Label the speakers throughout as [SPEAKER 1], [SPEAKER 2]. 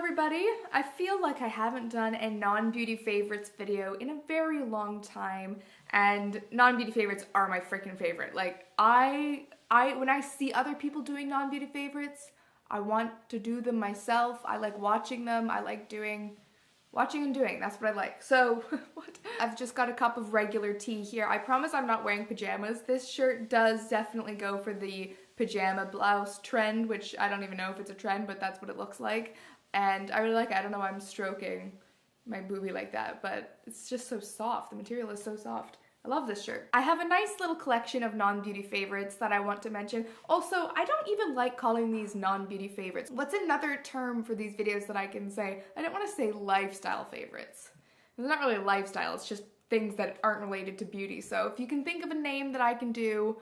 [SPEAKER 1] everybody. I feel like I haven't done a non-beauty favorites video in a very long time, and non-beauty favorites are my freaking favorite. Like, when I see other people doing non-beauty favorites, I want to do them myself. I like watching them. I like watching and doing, that's what I like. So, what? I've just got a cup of regular tea here. I promise I'm not wearing pajamas. This shirt does definitely go for the pajama blouse trend, which I don't even know if it's a trend, but that's what it looks like. And I really like it. I don't know why I'm stroking my boobie like that, but it's just so soft. The material is so soft. I love this shirt. I have a nice little collection of non-beauty favorites that I want to mention. Also, I don't even like calling these non-beauty favorites. What's another term for these videos that I can say? I don't want to say lifestyle favorites. It's not really lifestyle, it's just things that aren't related to beauty. So if you can think of a name that I can do,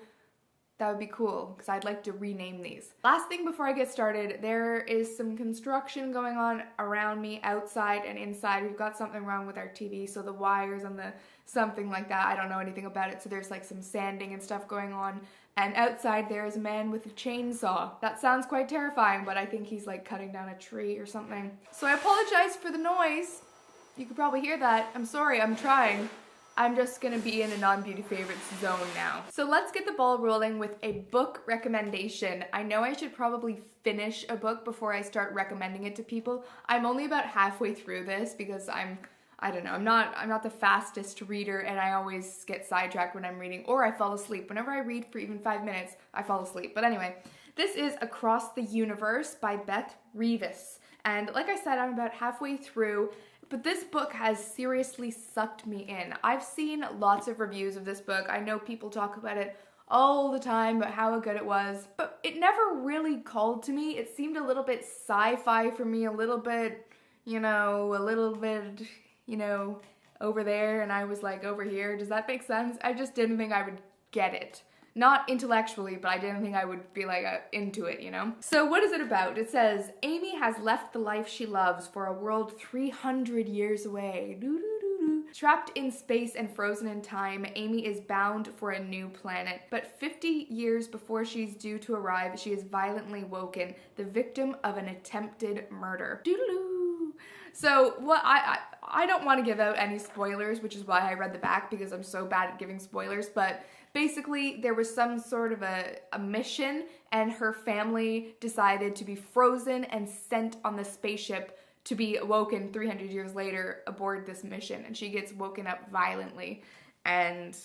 [SPEAKER 1] that would be cool, because I'd like to rename these. Last thing before I get started, there is some construction going on around me, outside and inside. We've got something wrong with our TV, so the wires and the something like that, I don't know anything about it, so there's like some sanding and stuff going on. And outside there is a man with a chainsaw. That sounds quite terrifying, but I think he's like cutting down a tree or something. So I apologize for the noise. You could probably hear that. I'm sorry, I'm trying. I'm just gonna be in a non-beauty favorites zone now. So let's get the ball rolling with a book recommendation. I know I should probably finish a book before I start recommending it to people. I'm only about halfway through this because I don't know, I'm not the fastest reader, and I always get sidetracked when I'm reading, or I fall asleep. Whenever I read for even 5 minutes, I fall asleep. But anyway, this is Across the Universe by Beth Revis. And like I said, I'm about halfway through. But this book has seriously sucked me in. I've seen lots of reviews of this book. I know people talk about it all the time about how good it was, but it never really called to me. It seemed a little bit sci-fi for me, a little bit, over there, and I was like over here. Does that make sense? I just didn't think I would get it. Not intellectually, but I didn't think I would be like into it, you know? So what is it about? It says, Amy has left the life she loves for a world 300 years away. Trapped in space and frozen in time, Amy is bound for a new planet. But 50 years before she's due to arrive, she is violently woken, the victim of an attempted murder. So what I don't want to give out any spoilers, which is why I read the back, because I'm so bad at giving spoilers, but basically, there was some sort of a mission, and her family decided to be frozen and sent on the spaceship to be awoken 300 years later aboard this mission, and she gets woken up violently, and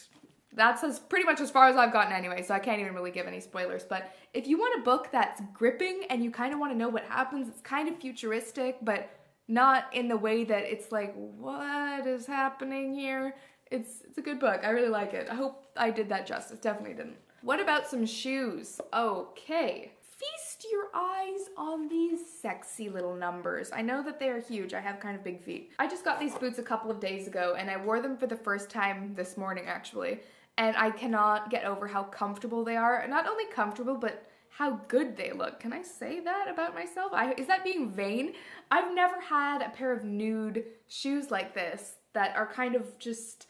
[SPEAKER 1] that's pretty much as far as I've gotten anyway, so I can't even really give any spoilers. But if you want a book that's gripping and you kind of want to know what happens, it's kind of futuristic, but not in the way that it's like, what is happening here? It's a good book. I really like it. I hope I did that justice. Definitely didn't. What about some shoes? Okay. Feast your eyes on these sexy little numbers. I know that they are huge. I have kind of big feet. I just got these boots a couple of days ago, and I wore them for the first time this morning, actually. And I cannot get over how comfortable they are. Not only comfortable, but how good they look. Can I say that about myself? Is that being vain? I've never had a pair of nude shoes like this that are kind of just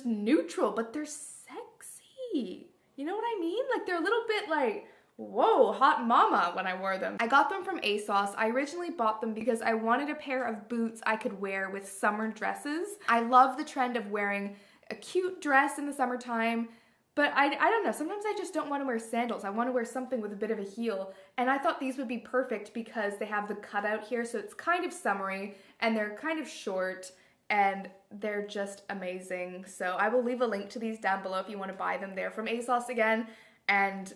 [SPEAKER 1] neutral, but they're sexy. You know what I mean? Like, they're a little bit like, whoa, hot mama when I wore them. I got them from ASOS. I originally bought them because I wanted a pair of boots I could wear with summer dresses. I love the trend of wearing a cute dress in the summertime, but I don't know, sometimes I just don't want to wear sandals. I want to wear something with a bit of a heel, and I thought these would be perfect because they have the cutout here, so it's kind of summery, and they're kind of short, and they're just amazing. So I will leave a link to these down below if you want to buy them. They're from ASOS again, and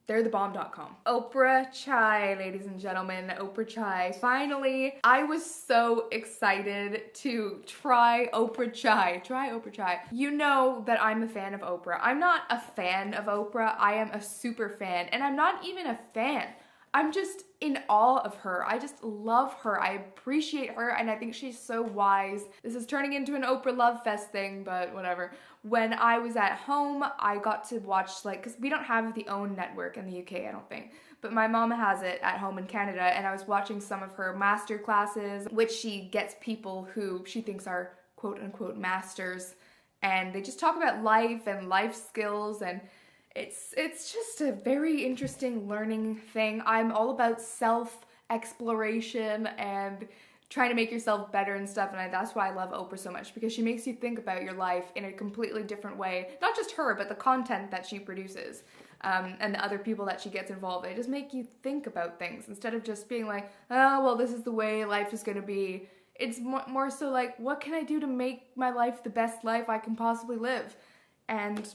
[SPEAKER 1] they're thebomb.com. Oprah Chai, ladies and gentlemen, Oprah Chai. Finally, I was so excited to try Oprah Chai. Try Oprah Chai. You know that I'm a fan of Oprah. I'm not a fan of Oprah, I am a super fan, and I'm not even a fan. I'm just in awe of her. I just love her. I appreciate her, and I think she's so wise. This is turning into an Oprah Love Fest thing, but whatever. When I was at home, I got to watch, because we don't have the OWN network in the UK, I don't think, but my mom has it at home in Canada, and I was watching some of her master classes, which she gets people who she thinks are quote-unquote masters, and they just talk about life and life skills, and it's just a very interesting learning thing. I'm all about self exploration and trying to make yourself better and stuff, and that's why I love Oprah so much, because she makes you think about your life in a completely different way. Not just her, but the content that she produces, and the other people that she gets involved in. They just make you think about things instead of just being like, oh, well, this is the way life is gonna be. It's more so like, what can I do to make my life the best life I can possibly live? And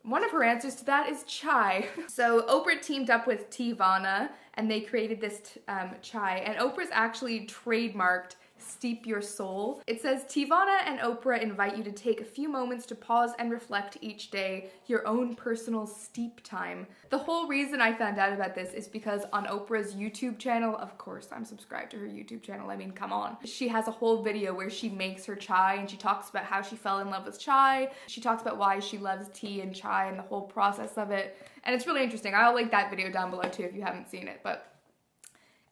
[SPEAKER 1] one of her answers to that is chai. So Oprah teamed up with Teavana and they created this chai, and Oprah's actually trademarked Steep Your Soul. It says, Teavana and Oprah invite you to take a few moments to pause and reflect each day, your own personal steep time. The whole reason I found out about this is because on Oprah's YouTube channel, of course I'm subscribed to her YouTube channel, I mean, come on. She has a whole video where she makes her chai and she talks about how she fell in love with chai. She talks about why she loves tea and chai and the whole process of it. And it's really interesting. I'll link that video down below too if you haven't seen it, but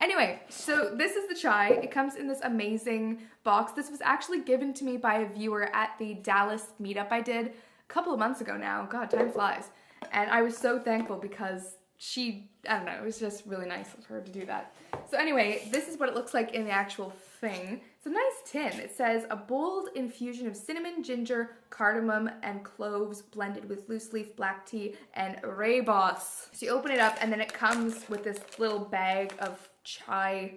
[SPEAKER 1] anyway, so this is the chai. It comes in this amazing box. This was actually given to me by a viewer at the Dallas meetup I did a couple of months ago now. God, time flies. And I was so thankful because she, I don't know, it was just really nice of her to do that. So anyway, this is what it looks like in the actual thing. It's a nice tin. It says, a bold infusion of cinnamon, ginger, cardamom, and cloves blended with loose leaf black tea and Revis. So you open it up and then it comes with this little bag of chai.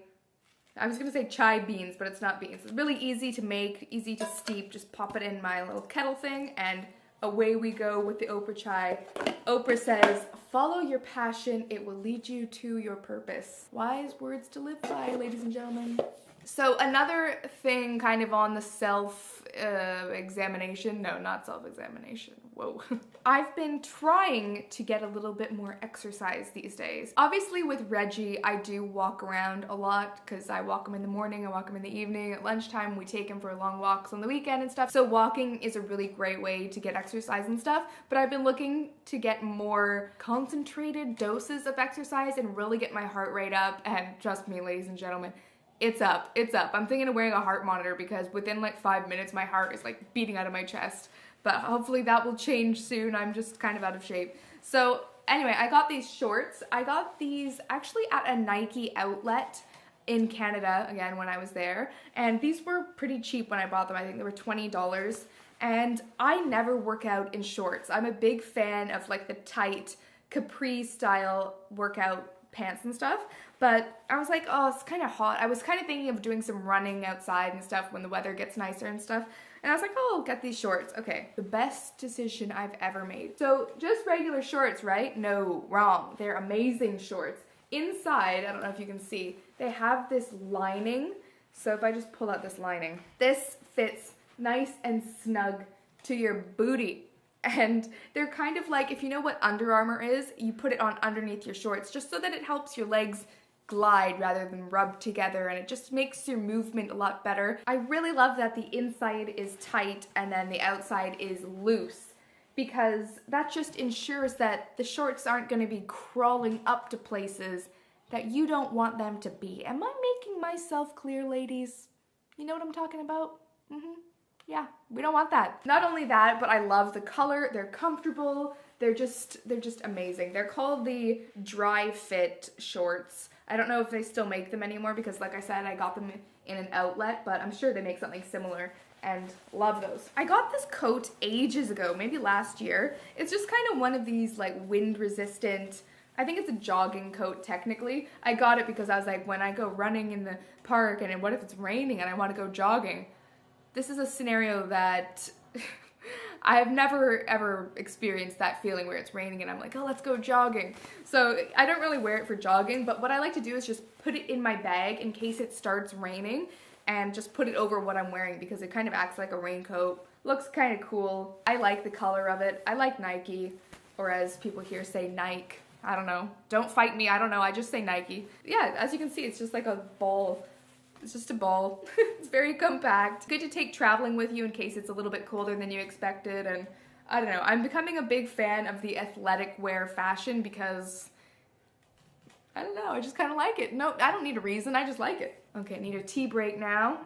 [SPEAKER 1] I was gonna say chai beans, but it's not beans. It's really easy to make, easy to steep. Just pop it in my little kettle thing and away we go with the Oprah chai. Oprah says, follow your passion, it will lead you to your purpose. Wise words to live by, ladies and gentlemen. So another thing kind of on the self-examination, no, not self-examination, whoa. I've been trying to get a little bit more exercise these days. Obviously with Reggie, I do walk around a lot because I walk him in the morning, I walk him in the evening, at lunchtime we take him for long walks on the weekend and stuff. So walking is a really great way to get exercise and stuff, but I've been looking to get more concentrated doses of exercise and really get my heart rate up, and trust me, ladies and gentlemen, it's up, it's up. I'm thinking of wearing a heart monitor because within like 5 minutes my heart is like beating out of my chest. But hopefully that will change soon. I'm just kind of out of shape. So anyway, I got these shorts. I got these actually at a Nike outlet in Canada, again, when I was there. And these were pretty cheap when I bought them. I think they were $20. And I never work out in shorts. I'm a big fan of like the tight capri style workout pants and stuff, but I was like, oh, it's kind of hot. I was kind of thinking of doing some running outside and stuff when the weather gets nicer and stuff, and I was like, oh, I'll get these shorts. Okay, the best decision I've ever made. So just regular shorts, right? No, wrong. They're amazing shorts. Inside, I don't know if you can see, they have this lining. So if I just pull out this lining, this fits nice and snug to your booty. And they're kind of like, if you know what Under Armour is, you put it on underneath your shorts just so that it helps your legs glide rather than rub together, and it just makes your movement a lot better. I really love that the inside is tight and then the outside is loose, because that just ensures that the shorts aren't going to be crawling up to places that you don't want them to be. Am I making myself clear, ladies? You know what I'm talking about? Yeah, we don't want that. Not only that, but I love the color. They're comfortable. They're just amazing. They're called the dry fit shorts. I don't know if they still make them anymore because, like I said, I got them in an outlet, but I'm sure they make something similar, and love those. I got this coat ages ago, maybe last year. It's just kind of one of these like wind resistant, I think it's a jogging coat technically. I got it because I was like, when I go running in the park and what if it's raining and I want to go jogging? This is a scenario that I have never ever experienced, that feeling where it's raining and I'm like, oh, let's go jogging. So I don't really wear it for jogging, but what I like to do is just put it in my bag in case it starts raining and just put it over what I'm wearing because it kind of acts like a raincoat. Looks kind of cool. I like the color of it. I like Nike, or as people here say, Nike. I don't know. Don't fight me. I don't know. I just say Nike. Yeah, as you can see, it's just like a ball. It's just a ball. It's very compact. Good to take traveling with you in case it's a little bit colder than you expected. And I don't know, I'm becoming a big fan of the athletic wear fashion because, I don't know, I just kind of like it. No, I don't need a reason, I just like it. Okay, I need a tea break now.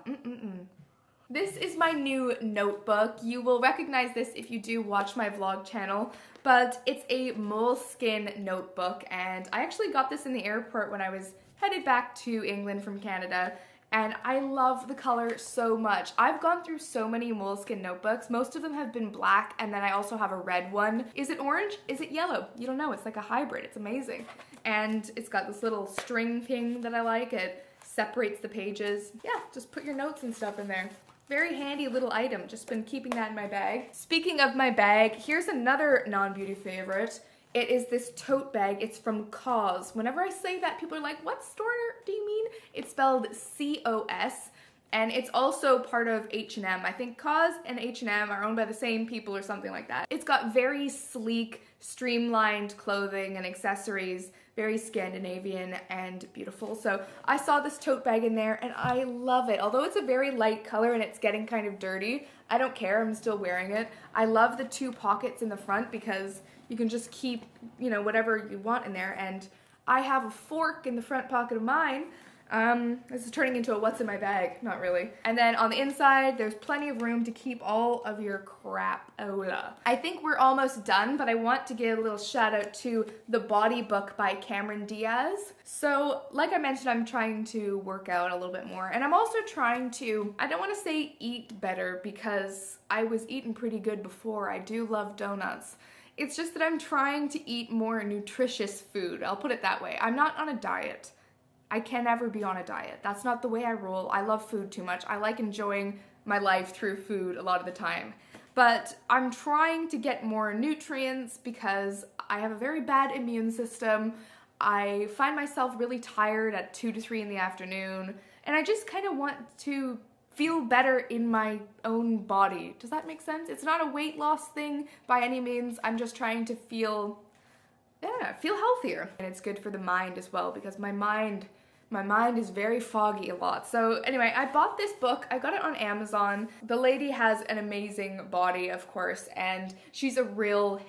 [SPEAKER 1] This is my new notebook. You will recognize this if you do watch my vlog channel, but it's a Moleskine notebook, and I actually got this in the airport when I was headed back to England from Canada, and I love the color so much. I've gone through so many Moleskine notebooks. Most of them have been black, and then I also have a red one. Is it orange? Is it yellow? You don't know. It's like a hybrid. It's amazing. And it's got this little string thing that I like. It separates the pages. Yeah, just put your notes and stuff in there. Very handy little item. Just been keeping that in my bag. Speaking of my bag, here's another non-beauty favorite. It is this tote bag. It's from COS. Whenever I say that, people are like, what store do you mean? It's spelled C-O-S, and it's also part of H&M. I think COS and H&M are owned by the same people or something like that. It's got very sleek, streamlined clothing and accessories, very Scandinavian and beautiful. So I saw this tote bag in there and I love it. Although it's a very light color and it's getting kind of dirty, I don't care, I'm still wearing it. I love the 2 pockets in the front because you can just keep, you know, whatever you want in there. And I have a fork in the front pocket of mine. This is turning into a what's in my bag, not really. And then on the inside, there's plenty of room to keep all of your crap-ola. I think we're almost done, but I want to give a little shout out to The Body Book by Cameron Diaz. So, like I mentioned, I'm trying to work out a little bit more, and I'm also trying to, I don't want to say eat better because I was eating pretty good before. I do love donuts. It's just that I'm trying to eat more nutritious food. I'll put it that way. I'm not on a diet. I can never be on a diet. That's not the way I roll. I love food too much. I like enjoying my life through food a lot of the time. But I'm trying to get more nutrients because I have a very bad immune system. I find myself really tired at 2 to 3 in the afternoon, and I just kind of want to feel better in my own body. Does that make sense? It's not a weight loss thing by any means. I'm just trying to feel healthier. And it's good for the mind as well because my mind is very foggy a lot. So anyway, I bought this book. I got it on Amazon. The lady has an amazing body, of course, and she's a real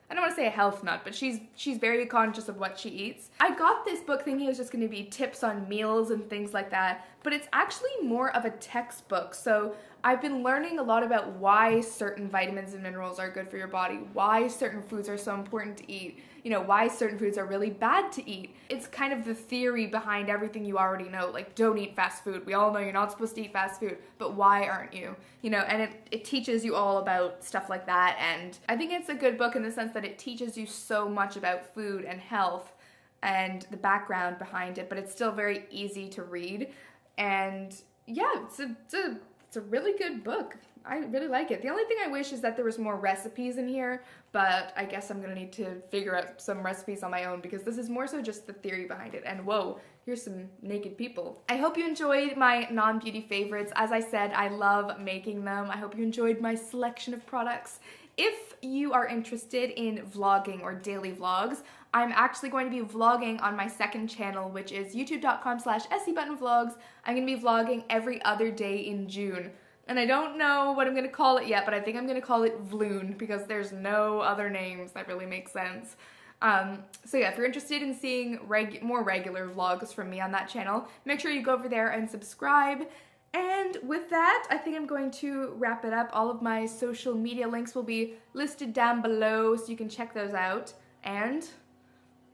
[SPEAKER 1] I don't want to say a health nut, but she's very conscious of what she eats. I got this book thinking it was just going to be tips on meals and things like that, but it's actually more of a textbook. So I've been learning a lot about why certain vitamins and minerals are good for your body, why certain foods are so important to eat, you know, why certain foods are really bad to eat. It's kind of the theory behind everything you already know, like don't eat fast food. We all know you're not supposed to eat fast food, but why aren't you? You know, and it teaches you all about stuff like that, and I think it's a good book in the sense that it teaches you so much about food and health and the background behind it, but it's still very easy to read. And yeah, it's a really good book. I really like it. The only thing I wish is that there was more recipes in here, but I guess I'm gonna need to figure out some recipes on my own because this is more so just the theory behind it. And whoa, here's some naked people. I hope you enjoyed my non-beauty favorites. As I said, I love making them. I hope you enjoyed my selection of products. If you are interested in vlogging or daily vlogs, I'm actually going to be vlogging on my second channel, which is youtube.com/essiebuttonvlogs. I'm going to be vlogging every other day in June. And I don't know what I'm going to call it yet, but I think I'm going to call it Vloon because there's no other names that really make sense. So yeah, if you're interested in seeing more regular vlogs from me on that channel, make sure you go over there and subscribe. And with that, I think I'm going to wrap it up. All of my social media links will be listed down below so you can check those out. And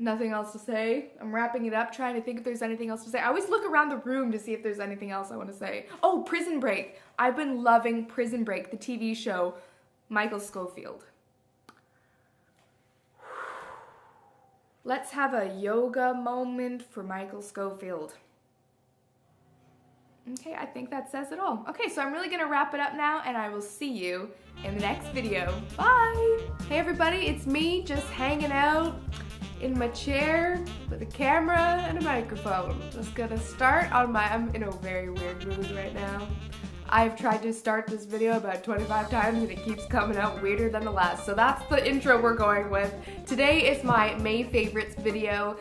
[SPEAKER 1] nothing else to say. I'm wrapping it up, trying to think if there's anything else to say. I always look around the room to see if there's anything else I want to say. Oh, Prison Break. I've been loving Prison Break, the TV show. Michael Scofield. Let's have a yoga moment for Michael Scofield. Okay, I think that says it all. Okay, so I'm really gonna wrap it up now, and I will see you in the next video. Bye! Hey everybody, it's me just hanging out in my chair with a camera and a microphone. Just gonna start on I'm in a very weird mood right now. I've tried to start this video about 25 times and it keeps coming out weirder than the last. So that's the intro we're going with. Today is my May favorites video.